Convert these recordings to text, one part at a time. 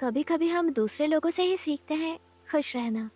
कभी कभी हम दूसरे लोगों से ही सीखते हैं खुश रहना।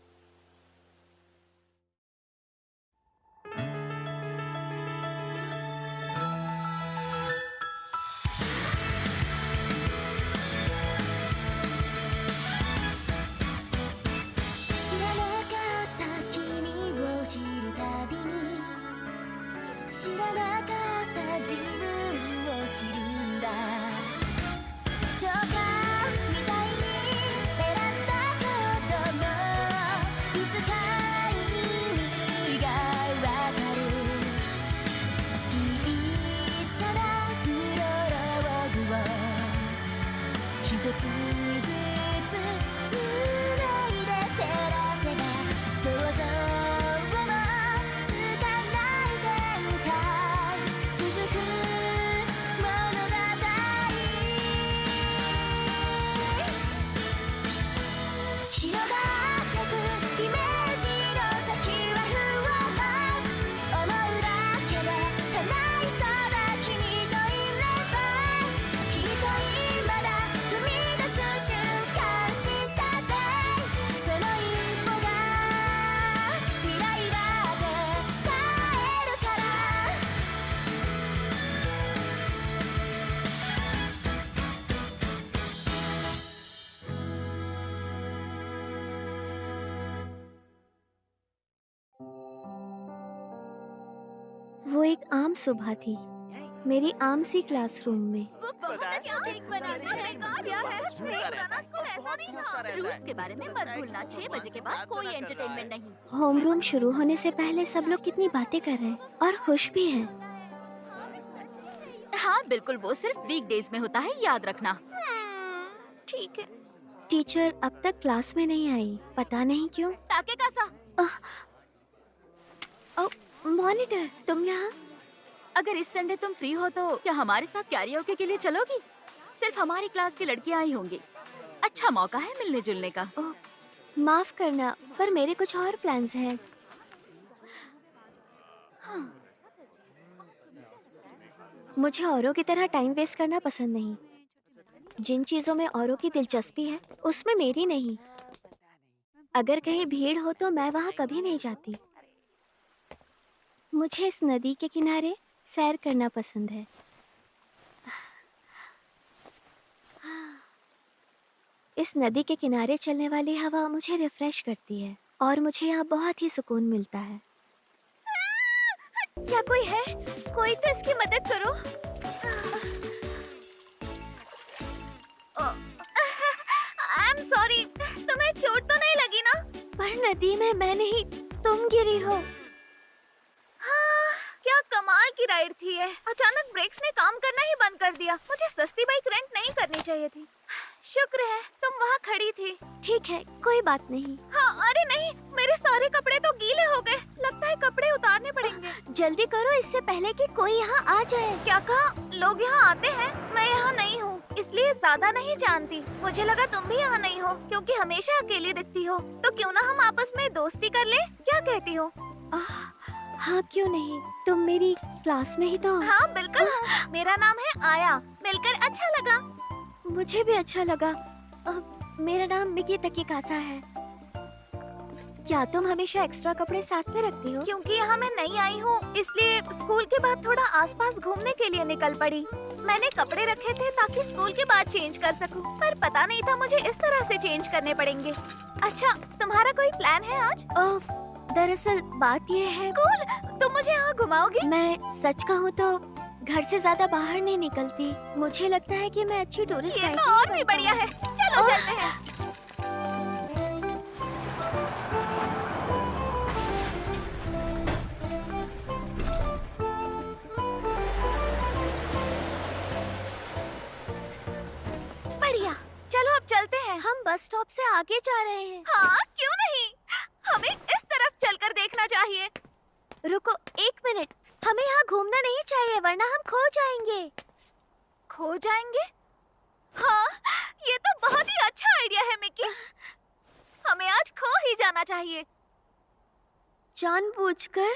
वो एक आम सुबह थी मेरी आम सी क्लासरूम में। रूल्स के बारे में मत भूलना, 6 बजे के बाद कोई एंटरटेनमेंट नहीं। होमरूम शुरू होने से पहले सब लोग कितनी बातें कर रहे हैं और खुश भी हैं। हाँ बिल्कुल, वो सिर्फ वीकडेज में होता है, याद रखना। ठीक है। टीचर अब तक क्लास में नहीं आई, पता नहीं क्यों। ताके कासा, मॉनिटर, तुम यहाँ? अगर इस संडे तुम फ्री हो तो क्या हमारे साथ कैरियोके के लिए चलोगी? सिर्फ हमारी क्लास की लड़कियां आई होंगी। अच्छा मौका है मिलने जुलने का। ओह, माफ करना, पर मेरे कुछ और प्लान्स हैं। मुझे औरों की तरह टाइम वेस्ट करना पसंद नहीं। जिन चीजों में औरों की दिलचस्पी है उसमें मेरी नहीं। अगर कहीं भीड़ हो तो मैं वहाँ कभी नहीं जाती। मुझे इस नदी के किनारे सैर करना पसंद है। इस नदी के किनारे चलने वाली हवा मुझे रिफ्रेश करती है और मुझे यहाँ बहुत ही सुकून मिलता है। क्या कोई है? कोई तो इसकी मदद करो। आई एम सॉरी, तुम्हें चोट तो नहीं लगी ना? पर नदी में मैं नहीं, तुम गिरी हो। हाँ, क्या कमाल की राइड थी ये। अचानक ब्रेक्स ने काम करना ही बंद कर दिया। मुझे सस्ती बाइक रेंट नहीं करनी चाहिए थी। शुक्र है तुम वहाँ खड़ी थी। ठीक है, कोई बात नहीं। हाँ, अरे नहीं, मेरे सारे कपड़े तो गीले हो गए। लगता है कपड़े उतारने पड़ेंगे। जल्दी करो इससे पहले कि कोई यहाँ आ जाए। क्या कहा? लोग यहाँ आते हैं? मैं यहाँ नहीं हूँ, इसलिए ज्यादा नहीं जानती। मुझे लगा तुम भी यहाँ नहीं हो क्योंकि हमेशा अकेली दिखती हो। तो क्यों ना हम आपस में दोस्ती कर ले? क्या कहती हो? हाँ क्यों नहीं, तुम मेरी क्लास में ही तो। हाँ बिल्कुल हूँ। मेरा नाम है आया। मिलकर अच्छा लगा। मुझे भी अच्छा लगा। मेरा नाम मिकी तकीकासा है। क्या तुम हमेशा एक्स्ट्रा कपड़े साथ में रखती हो? क्योंकि यहाँ मैं नई आई हूँ, इसलिए स्कूल के बाद थोड़ा आसपास घूमने के लिए निकल पड़ी। मैंने कपड़े रखे थे ताकि स्कूल के बाद चेंज कर सकूँ, पर पता नहीं था मुझे इस तरह से चेंज करने पड़ेंगे। अच्छा, तुम्हारा कोई प्लान है आज? दरअसल बात ये है। कूल, तुम मुझे यहाँ घुमाओगी? मैं सच कहूँ तो घर से ज्यादा बाहर नहीं निकलती। मुझे लगता है कि मैं अच्छी टूरिस्ट गाइड तो और भी बढ़िया है। चलो चलते हैं। बढ़िया, चलो अब चलते हैं। हम बस स्टॉप से आगे जा रहे हैं। हाँ क्यों नहीं, हमें इस तरफ चलकर देखना चाहिए। रुको एक मिनट, हमें यहाँ घूमना नहीं चाहिए वरना हम खो जाएंगे। खो जाएंगे? हाँ, ये तो बहुत ही अच्छा आइडिया है मिकी। हमें आज खो ही जाना चाहिए। जानबूझकर?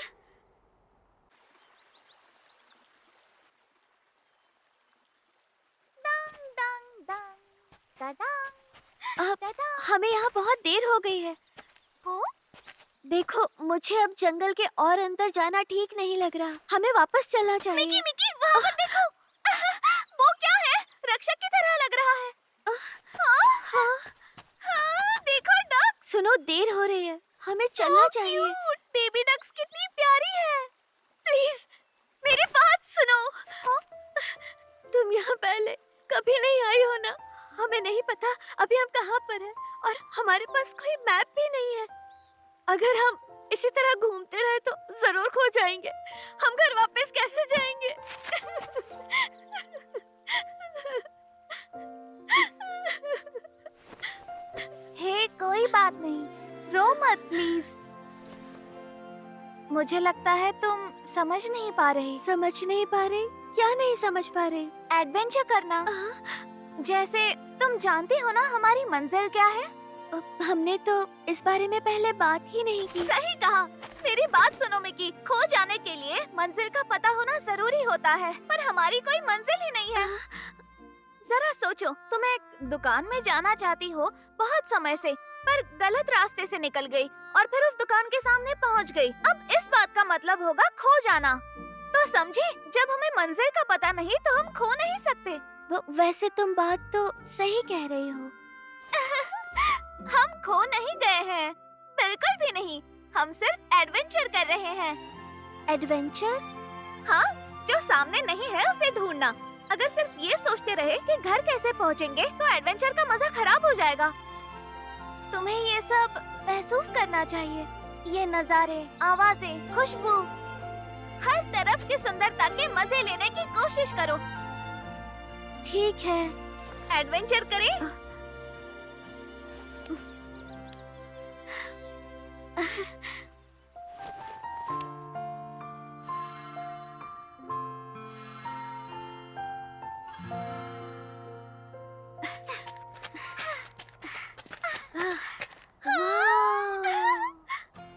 डंग डंग डंग डंग। अब हमें यहाँ बहुत देर हो गई है। हो? देखो, मुझे अब जंगल के और अंदर जाना ठीक नहीं लग रहा। हमें वापस चलना चाहिए। मिकी मिकी वहाँ पर देखो। वो क्या है? रक्षक की तरह लग रहा है। हाँ, हाँ, देखो डक। सुनो, देर हो रही है, हमें चलना चाहिए। बेबी डक्स कितनी प्यारी है। प्लीज मेरी बात सुनो। तुम यहाँ पहले कभी नहीं आई हो ना? हमें नहीं पता अभी हम कहाँ पर हैं और हमारे पास कोई मैप भी नहीं है। अगर हम इसी तरह घूमते रहे तो जरूर खो जाएंगे। हम घर वापस कैसे जाएंगे? हे, कोई बात नहीं, रो मत प्लीज। मुझे लगता है तुम समझ नहीं पा रही। समझ नहीं पा रही? क्या नहीं समझ पा रही? एडवेंचर करना। जैसे तुम जानती हो ना हमारी मंजिल क्या है? हमने तो इस बारे में पहले बात ही नहीं की। सही कहा। मेरी बात सुनो मिकी, खो जाने के लिए मंजिल का पता होना जरूरी होता है, पर हमारी कोई मंजिल ही नहीं है। जरा सोचो, तुम एक दुकान में जाना चाहती हो बहुत समय से, पर गलत रास्ते से निकल गई और फिर उस दुकान के सामने पहुंच गई। अब इस बात का मतलब होगा खो जाना। तो समझी, जब हमें मंजिल का पता नहीं तो हम खो नहीं सकते। वैसे तुम बात तो सही कह रही हो। हम खो नहीं गए हैं, बिल्कुल भी नहीं। हम सिर्फ एडवेंचर कर रहे हैं। एडवेंचर? हाँ, जो सामने नहीं है उसे ढूंढना। अगर सिर्फ ये सोचते रहे कि घर कैसे पहुँचेंगे तो एडवेंचर का मजा खराब हो जाएगा। तुम्हें ये सब महसूस करना चाहिए। ये नजारे, आवाजें, खुशबू, हर तरफ की सुंदरता के मजे लेने की कोशिश करो। ठीक है, एडवेंचर करें।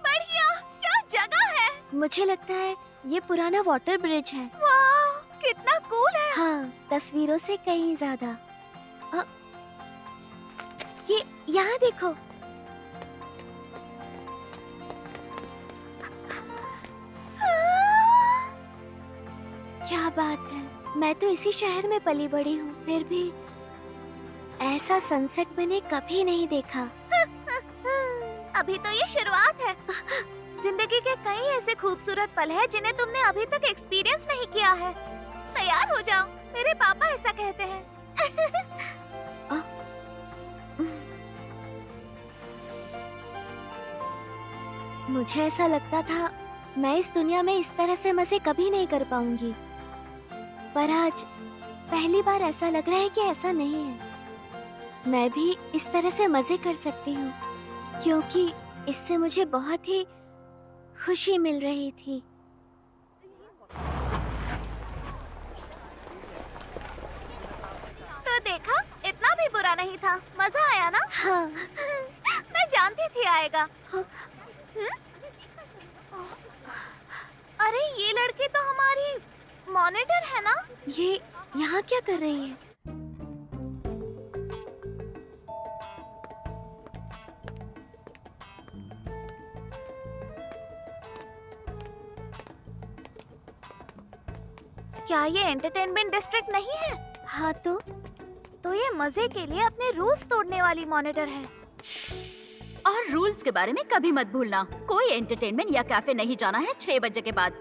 बढ़िया, क्या जगह है। मुझे लगता है ये पुराना वाटर ब्रिज है। वाह, कितना कूल है। हाँ, तस्वीरों से कहीं ज्यादा। ये यहाँ देखो। क्या बात है, मैं तो इसी शहर में पली बड़ी हूँ, फिर भी ऐसा सनसेट मैंने कभी नहीं देखा। अभी तो ये शुरुआत है। जिंदगी के कई ऐसे खूबसूरत पल हैं जिन्हें तुमने अभी तक एक्सपीरियंस नहीं किया है। तैयार हो जाओ, मेरे पापा ऐसा कहते हैं। मुझे ऐसा लगता था मैं इस दुनिया में इस तरह से मजे कभी नहीं कर पाऊंगी, पर आज पहली बार ऐसा लग रहा है कि ऐसा नहीं है। मैं भी इस तरह से मजे कर सकती हूँ, क्योंकि इससे मुझे बहुत ही खुशी मिल रही थी। तो देखा, इतना भी बुरा नहीं था। मजा आया ना? हाँ। मैं जानती थी आएगा। अरे, ये लड़की तो हमारी मॉनिटर है ना? ये यहाँ क्या कर रही है? क्या ये एंटरटेनमेंट डिस्ट्रिक्ट नहीं है? हाँ तो ये मजे के लिए अपने रूल्स तोड़ने वाली मॉनिटर है। और रूल्स के बारे में कभी मत भूलना। कोई एंटरटेनमेंट या कैफे नहीं जाना है 6 बजे के बाद,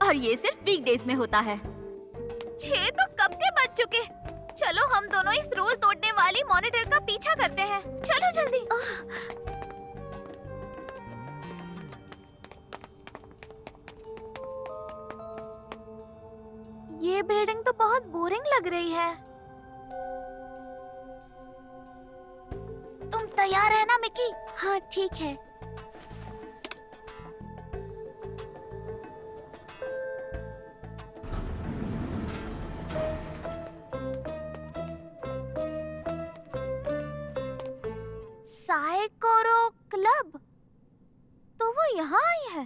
और ये सिर्फ वीकडेज में होता है। 6 तो कब के बज चुके। चलो हम दोनों इस रूल तोड़ने वाली मॉनिटर का पीछा करते हैं। चलो जल्दी। ये बिल्डिंग तो बहुत बोरिंग लग रही है। तुम तैयार है ना मिकी? हाँ, ठीक है। साइकोरो क्लब, तो वो यहाँ आई है।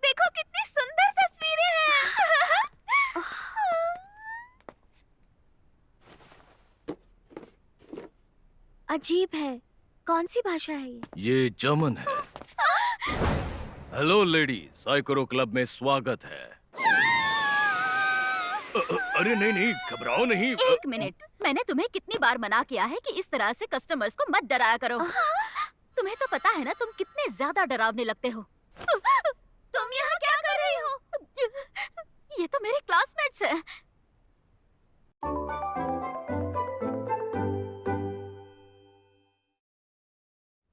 देखो कितनी सुंदर तस्वीरें हैं। अजीब है। कौन सी भाषा है ये जर्मन है। हेलो लेडीज, साइकोरो क्लब में स्वागत है। अरे नहीं नहीं, घबराओ नहीं। एक मिनट, मैंने तुम्हें कितनी बार मना किया है कि इस तरह से कस्टमर्स को मत डराया करो। तुम्हें तो पता है ना तुम कितने ज्यादा डरावने लगते हो। तुम यहाँ क्या कर रही हो? ये तो मेरे क्लासमेट्स हैं।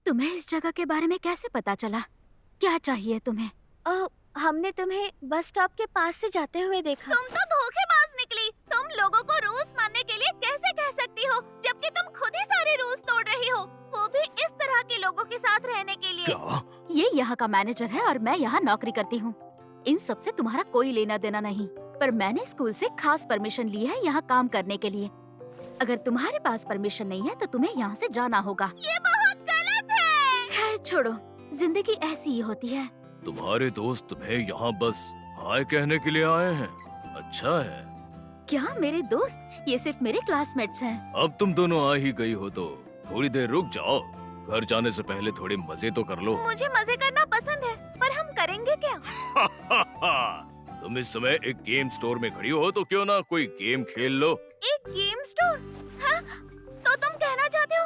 तुम्हें इस जगह के बारे में कैसे पता चला? क्या चाहिए तुम्हें? हमने तुम्हें बस स्टॉप के पास से जाते हुए देखा। तुम तो धोखेबाज निकली। तुम लोगों को रूल्स मानने के लिए कैसे कह सकती हो, जबकि तुम खुद ही सारे रूल्स तोड़ रही हो, वो भी इस तरह के लोगों के साथ रहने के लिए। क्या? ये यहाँ का मैनेजर है और मैं यहाँ नौकरी करती हूँ। इन सब से तुम्हारा कोई लेना देना नहीं, पर मैंने स्कूल से खास परमिशन ली है यहाँ काम करने के लिए। अगर तुम्हारे पास परमिशन नहीं है तो तुम्हें यहाँ से जाना होगा। ये बहुत गलत है। खैर छोड़ो, जिंदगी ऐसी ही होती है। तुम्हारे दोस्त तुम्हें यहाँ बस हाय कहने के लिए आए हैं। अच्छा है। क्या मेरे दोस्त? ये सिर्फ मेरे क्लासमेट्स हैं। अब तुम दोनों आ ही गई हो तो थोड़ी देर रुक जाओ। घर जाने से पहले थोड़े मजे तो कर लो। मुझे मजे करना पसंद है, पर हम करेंगे क्या? तुम इस समय एक गेम स्टोर में खड़ी हो तो क्यों ना कोई गेम खेल लो। एक गेम स्टोर? हाँ? तो तुम कहना चाहते हो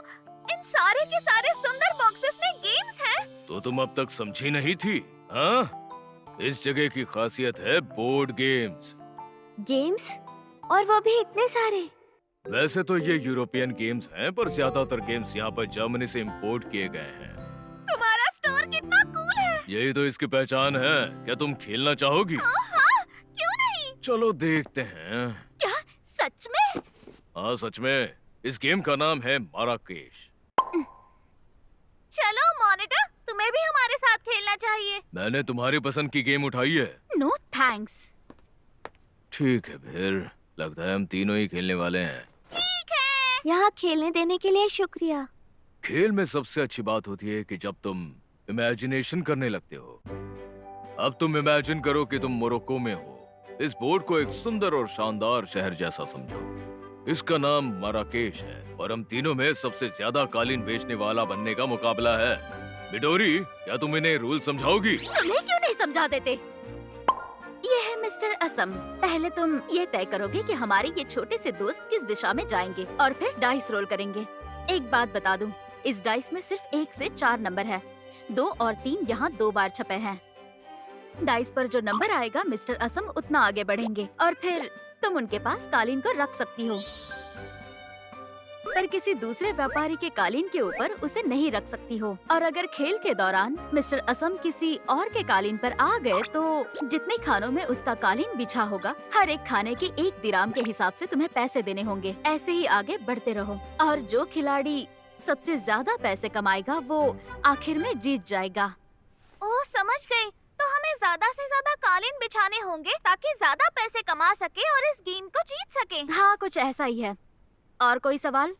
इन सारे के सारे सुंदर बॉक्सेस में गेम्स हैं? तो तुम अब तक समझी नहीं थी? हाँ? इस जगह की खासियत है बोर्ड गेम्स। गेम्स? और वो भी इतने सारे? वैसे तो ये यूरोपियन गेम्स हैं, पर ज्यादातर गेम्स यहाँ पर जर्मनी से इंपोर्ट किए गए हैं। तुम्हारा स्टोर कितना कूल है। यही तो इसकी पहचान है। क्या तुम खेलना चाहोगी? हाँ, क्यों नहीं? चलो देखते हैं। क्या सच में? हाँ सच में। इस गेम का नाम है माराकेश। चलो मॉनिटर, तुम्हें भी हमारे साथ खेलना चाहिए। मैंने तुम्हारी पसंद की गेम उठाई है। No thanks. ठीक है फिर, लगता है हम तीनों ही खेलने वाले हैं। ठीक है। यहाँ खेलने देने के लिए शुक्रिया। खेल में सबसे अच्छी बात होती है कि जब तुम इमेजिनेशन करने लगते हो। अब तुम इमेजिन करो कि तुम मोरक्को में हो। इस बोर्ड को एक सुंदर और शानदार शहर जैसा समझो। इसका नाम माराकेश है और हम तीनों में सबसे ज्यादा कालीन बेचने वाला बनने का मुकाबला है। मिडोरी, क्या तुम इन्हें रूल समझाओगी? तुम्हें क्यों नहीं समझा देते? ये है मिस्टर असम। पहले तुम ये तय करोगे कि हमारे ये छोटे से दोस्त किस दिशा में जाएंगे और फिर डाइस रोल करेंगे। एक बात बता दूं, इस डाइस में सिर्फ 1 से 4 नंबर है। 2 और 3 यहाँ 2 बार छपे हैं। डाइस पर जो नंबर आएगा मिस्टर असम उतना आगे बढ़ेंगे और फिर तुम उनके पास कालीन को रख सकती हो, पर किसी दूसरे व्यापारी के कालीन के ऊपर उसे नहीं रख सकती हो। और अगर खेल के दौरान मिस्टर असम किसी और के कालीन पर आ गए तो जितने खानों में उसका कालीन बिछा होगा, हर एक खाने के 1 दिराम के हिसाब से तुम्हें पैसे देने होंगे। ऐसे ही आगे बढ़ते रहो और जो खिलाड़ी सबसे ज्यादा पैसे कमाएगा वो आखिर में जीत जाएगा। ओह, समझ गई। तो हमें ज्यादा से ज्यादा कालीन बिछाने होंगे ताकि ज्यादा पैसे कमा सके और इस गेम को जीत सके। हाँ, कुछ ऐसा ही है। और कोई सवाल?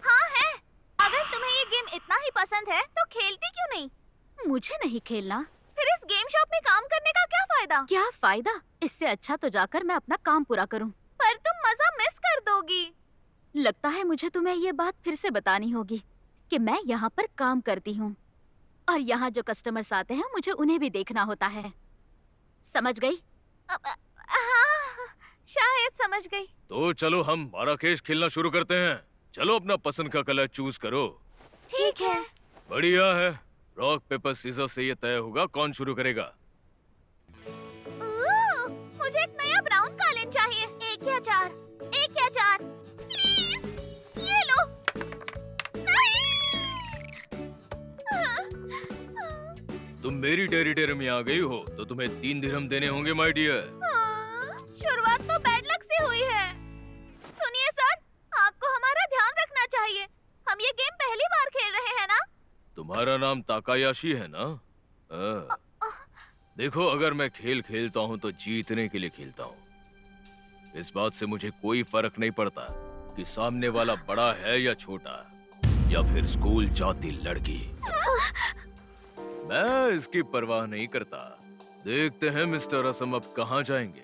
हाँ है। अगर तुम्हें ये गेम इतना ही पसंद है तो खेलती क्यों नहीं? मुझे नहीं खेलना। फिर इस गेम शॉप में काम करने का क्या फायदा? क्या फायदा? इससे अच्छा तो जाकर मैं अपना काम पूरा करूं। पर तुम मजा मिस कर दोगी। लगता है मुझे तुम्हें ये बात फिर से बतानी होगी कि मैं यहाँ पर काम करती हूँ और यहाँ जो कस्टमर्स आते हैं मुझे उन्हें भी देखना होता है। समझ गई? हाँ, शायद समझ गई। तो चलो हम माराकेश खेलना शुरू करते हैं। चलो अपना पसंद का कलर चूज करो। ठीक है। बढ़िया है। रॉक पेपर सीजर से ये तय होगा कौन शुरू करेगा। मुझे एक नया ब्राउन कालीन चाहिए। 1 या 4? 1 या 4? प्लीज, ये लो। तुम मेरी टेरिटरी में आ गई हो तो तुम्हें 3 दिरहम देने होंगे माय डियर। शुरुआत तो बैड लक से हुई है। सुनिए सर, आपको हमारा ध्यान रखना चाहिए। हम ये गेम पहली बार खेल रहे हैं ना? तुम्हारा नाम ताकायाशी है ना? देखो, अगर मैं खेल खेलता हूँ तो जीतने के लिए खेलता हूँ। इस बात से मुझे कोई फर्क नहीं पड़ता कि सामने वाला बड़ा है या छोटा या फिर स्कूल जाती लड़की। मैं इसकी परवाह नहीं करता। देखते हैं मिस्टर असम अब कहाँ जाएंगे।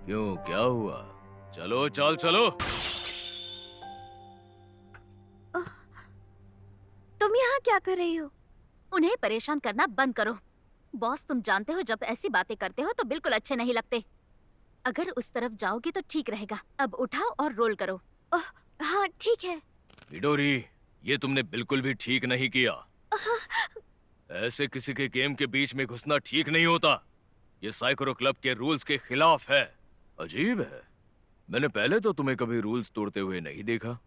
क्यों, क्या हुआ? चलो चाल चलो। तुम यहाँ क्या कर रही हो? उन्हें परेशान करना बंद करो। बॉस, तुम जानते हो जब ऐसी बातें करते हो तो बिल्कुल अच्छे नहीं लगते। अगर उस तरफ जाओगी तो ठीक रहेगा। अब उठाओ और रोल करो। हाँ ठीक है। मिडोरी, ये तुमने बिल्कुल भी ठीक नहीं किया। ऐसे किसी के गेम के बीच में घुसना ठीक नहीं होता। ये साइकोरो क्लब के रूल्स के खिलाफ है। अजीब है, मैंने पहले तो तुम्हें कभी रूल्स तोड़ते हुए नहीं देखा।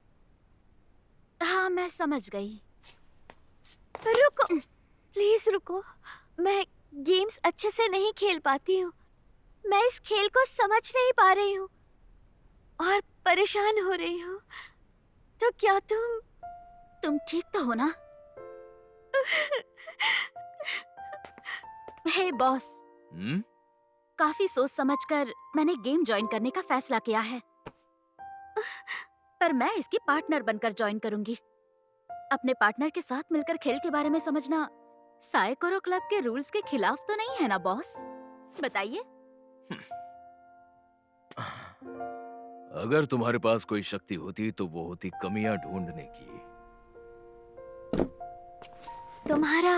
हाँ, मैं समझ गई। रुको, प्लीज रुको। मैं गेम्स अच्छे से नहीं खेल पाती हूँ। मैं इस खेल को समझ नहीं पा रही हूँ और परेशान हो रही हूँ। तो क्या तुम ठीक तो हो ना? हे बॉस, काफी सोच समझकर मैंने गेम ज्वाइन करने का फैसला किया है। पर मैं इसकी पार्टनर बनकर ज्वाइन करूंगी। अपने पार्टनर के साथ मिलकर खेल के बारे में समझना साइकोरो क्लब के रूल्स के खिलाफ तो नहीं है ना बॉस? बताइए। अगर तुम्हारे पास कोई शक्ति होती तो वो होती कमियां ढूंढने की। तुम्हारा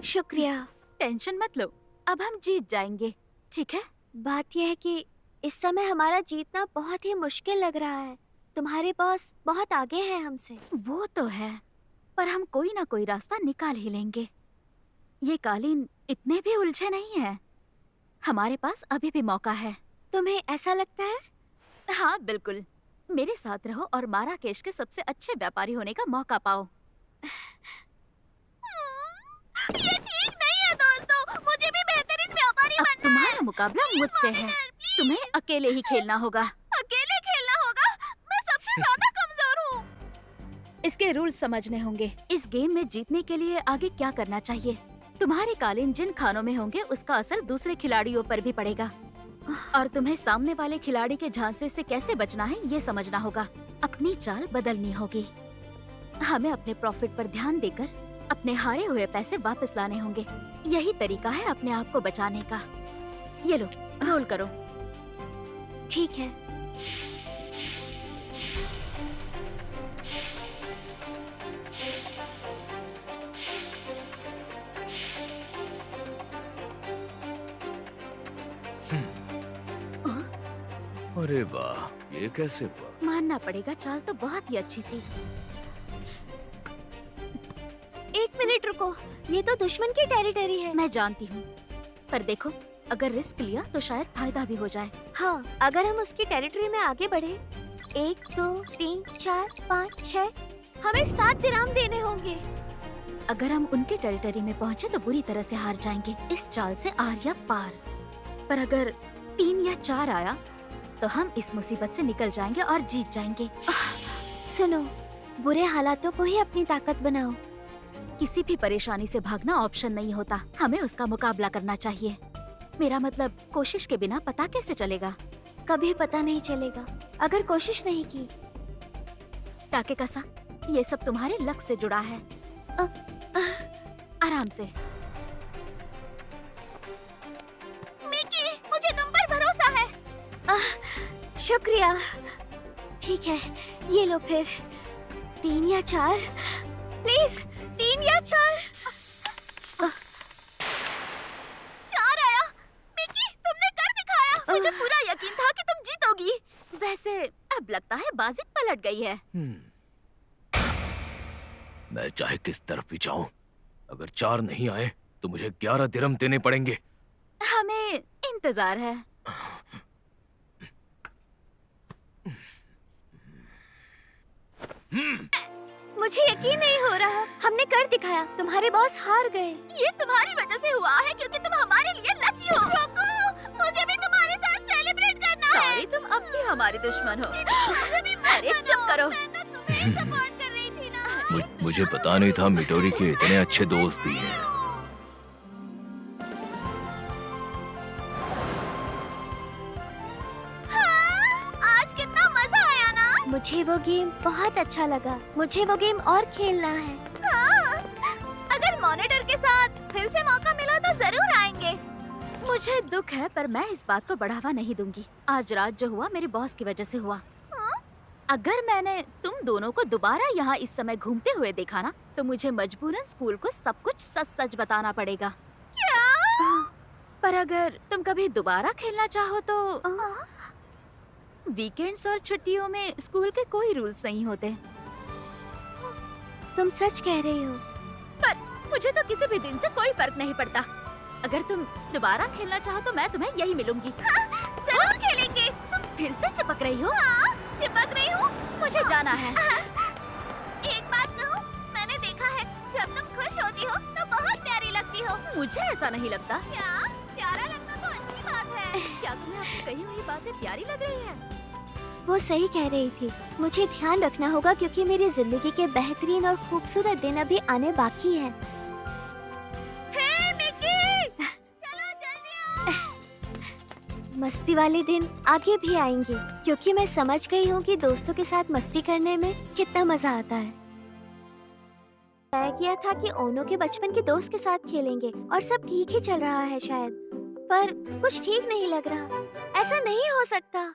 शुक्रिया। टेंशन मत लो, अब हम जीत जाएंगे, ठीक है? बात यह है कि इस समय हमारा जीतना बहुत ही मुश्किल लग रहा है। तुम्हारे बॉस बहुत आगे हैं हमसे। वो तो है, पर हम कोई ना कोई रास्ता निकाल ही लेंगे। ये कालीन इतने भी उलझे नहीं हैं। हमारे पास अभी भी मौका है। तुम्हें ऐसा लगता है? हाँ बिल्कुल। मेरे साथ रहो और माराकेश के सबसे अच्छे व्यापारी होने का मौका पाओ। ये ठीक नहीं है दोस्तों, मुझे भी बेहतरीन व्यापारी अब बनना तुम्हारा है। मुकाबला मुझसे है। तुम्हें अकेले ही खेलना होगा। अकेले खेलना होगा? मैं सबसे ज्यादा कमजोर हूँ। इसके रूल्स समझने होंगे। इस गेम में जीतने के लिए आगे क्या करना चाहिए? तुम्हारे कालीन जिन खानों में होंगे उसका असर दूसरे खिलाड़ियों पर भी पड़ेगा और तुम्हें सामने वाले खिलाड़ी के झांसे से कैसे बचना है ये समझना होगा। अपनी चाल बदलनी होगी। हमें अपने प्रॉफिट पर ध्यान देकर अपने हारे हुए पैसे वापस लाने होंगे। यही तरीका है अपने आप को बचाने का। ये लो, रोल करो। ठीक है। अरे वाह, ये कैसे हुआ? मानना पड़ेगा, चाल तो बहुत ही अच्छी थी। एक मिनट रुको, ये तो दुश्मन की टेरिटरी है। मैं जानती हूँ, पर देखो अगर रिस्क लिया तो शायद फायदा भी हो जाए। हाँ, अगर हम उसकी टेरिटरी में आगे बढ़े, 1 2 3 4 5 6, हमें 7 दिराम देने होंगे। अगर हम उनके टेरिटरी में पहुँचे तो बुरी तरह से हार जाएंगे। इस चाल से आर या पार। पर अगर 3 या 4 आया तो हम इस मुसीबत से निकल जाएंगे और जीत जाएंगे। सुनो, बुरे हालातों को ही अपनी ताकत बनाओ। किसी भी परेशानी से भागना ऑप्शन नहीं होता, हमें उसका मुकाबला करना चाहिए। मेरा मतलब कोशिश के बिना पता कैसे चलेगा? कभी पता नहीं चलेगा अगर कोशिश नहीं की। टाकेकासा, ये सब तुम्हारे लक से जुड़ा है। आराम से। मिकी, मुझे तुम पर भरोसा है। शुक्रिया। ठीक है, ये लो फिर। 3 या 4, प्लीज 3 या 4। 4 आया। मिकी, तुमने कर दिखाया। मुझे पूरा यकीन था कि तुम जीतोगी। वैसे अब लगता है बाजी पलट गई है। मैं चाहे किस तरफ भी जाऊं, अगर 4 नहीं आए तो मुझे 11 दिरहम देने पड़ेंगे। हमें इंतजार है। मुझे यकीन नहीं हो रहा। हमने कर दिखाया। तुम्हारे बॉस हार गए। ये तुम्हारी वजह से हुआ है क्योंकि तुम हमारे लिए लकी हो। रुको, मुझे भी तुम्हारे साथ सेलिब्रेट करना है। सॉरी, तुम अब भी हमारे दुश्मन हो। मुझे भी मत अरे चुप बनो। करो। मैं तो तुम्हें सपोर्ट कर रही थी ना। मुझे पता नहीं था मिडोरी के इतने अच्छे दोस्त भी हैं। आज कितना मजा आया ना। मुझे वो गेम बहुत अच्छा लगा। मुझे वो गेम और खेलना है। हाँ, अगर मॉनिटर के साथ फिर से मौका मिला तो जरूर आएंगे। मुझे दुख है पर मैं इस बात को बढ़ावा नहीं दूंगी। आज रात जो हुआ मेरे बॉस की वजह से हुआ। अगर मैंने तुम दोनों को दोबारा यहाँ इस समय घूमते हुए देखा ना तो मुझे मजबूरन स्कूल को सब कुछ सच सच बताना पड़ेगा। क्या? पर अगर तुम कभी दोबारा खेलना चाहो तो वीकेंड्स और छुट्टियों में स्कूल के कोई रूल्स नहीं होते। तुम सच कह रही हो। पर मुझे तो किसी भी दिन से कोई फर्क नहीं पड़ता। अगर तुम दोबारा खेलना चाहो तो मैं तुम्हें यही मिलूंगी। जरूर खेलेंगे। तुम फिर से चिपक रही हो। हाँ, चिपक रही हूँ। मुझे जाना है। एक बात कहूँ, मैंने देखा है जब तुम खुश होती हो तो बहुत प्यारी लगती हो। मुझे ऐसा नहीं लगता। क्या? प्यारा लगना तो अच्छी बात है। क्या तुम्हें अपनी कही हुई बातें प्यारी लग रही है? वो सही कह रही थी। मुझे ध्यान रखना होगा क्योंकि मेरी जिंदगी के बेहतरीन और खूबसूरत दिन अभी आने बाकी हैं। हे मिकी, चलो जल्दी आओ। मस्ती वाले दिन आगे भी आएंगे क्योंकि मैं समझ गई हूँ कि दोस्तों के साथ मस्ती करने में कितना मजा आता है। तय किया था कि ओनो के बचपन के दोस्त के साथ खेलेंगे और सब ठीक ही चल रहा है शायद, पर कुछ ठीक नहीं लग रहा। ऐसा नहीं हो सकता।